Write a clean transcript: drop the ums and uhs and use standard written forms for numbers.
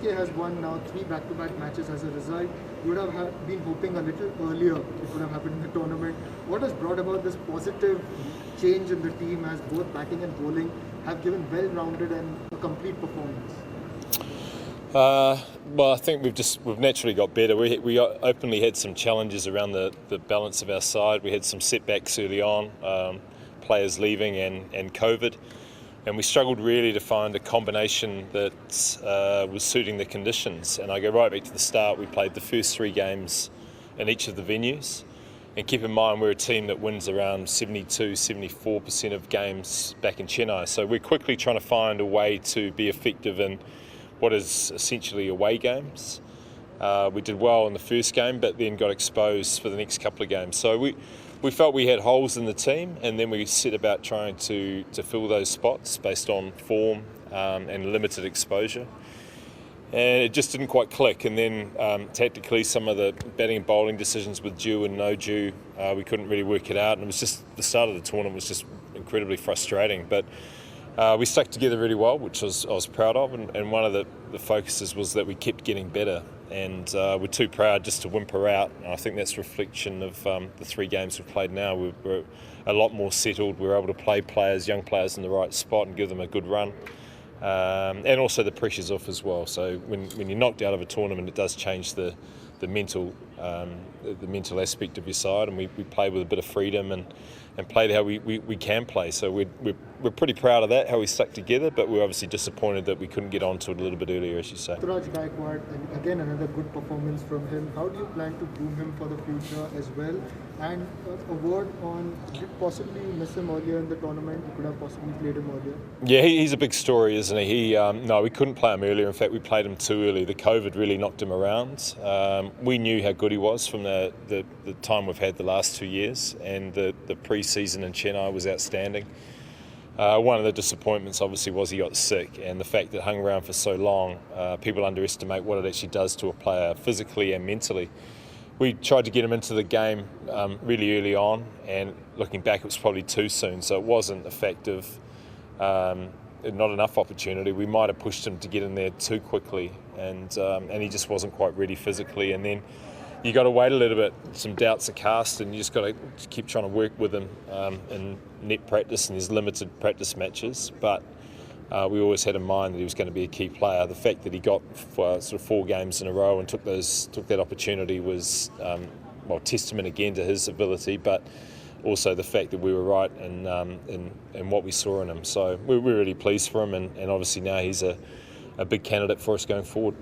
CSK has won now 3 back-to-back matches as a result. You would have been hoping a little earlier it would have happened in the tournament. What has brought about this positive change in the team as both batting and bowling have given well-rounded and a complete performance? Well, I think we've naturally got better. We openly had some challenges around the balance of our side. We had some setbacks early on, players leaving and COVID, and we struggled really to find a combination that was suiting the conditions. And I go right back to the start. We played the first 3 games in each of the venues. And keep in mind, we're a team that wins around 72-74% of games back in Chennai. So we're quickly trying to find a way to be effective in what is essentially away games. We did well in the first game, but then got exposed for the next couple of games. So we felt we had holes in the team, and then we set about trying to fill those spots based on form and limited exposure. And it just didn't quite click. And then tactically, some of the batting and bowling decisions with due and no due, we couldn't really work it out. And it was just the start of the tournament was just incredibly frustrating. But we stuck together really well, which I was proud of, and one of the focuses was that we kept getting better, and we're too proud just to whimper out. And I think that's a reflection of the 3 games we've played now. We're a lot more settled. We're able to play young players in the right spot and give them a good run, and also the pressure's off as well. So when you're knocked out of a tournament, it does change the mental aspect of your side, and we play with a bit of freedom and played how we can play. So we're pretty proud of that, how we stuck together, but we're obviously disappointed that we couldn't get onto it a little bit earlier, as you say. Raj Gaikwad, and again another good performance from him. How do you plan to groom him for the future as well? And a word on, did possibly miss him earlier in the tournament? You could have possibly played him earlier. Yeah, he's a big story, isn't he? No, we couldn't play him earlier. In fact, we played him too early. The COVID really knocked him around. We knew how good he was from the time we've had the last 2 years, and the pre-season in Chennai was outstanding. One of the disappointments obviously was he got sick, and the fact that it hung around for so long, people underestimate what it actually does to a player physically and mentally. We tried to get him into the game really early on, and looking back it was probably too soon, so it wasn't effective. Not enough opportunity. We might have pushed him to get in there too quickly, and he just wasn't quite ready physically. And then you got to wait a little bit. Some doubts are cast, and you just got to keep trying to work with him in net practice, and there's limited practice matches. But we always had in mind that he was going to be a key player. The fact that he got sort of 4 games in a row and took that opportunity was testament again to his ability, but also the fact that we were right in what we saw in him. So we're really pleased for him, and obviously now he's a big candidate for us going forward.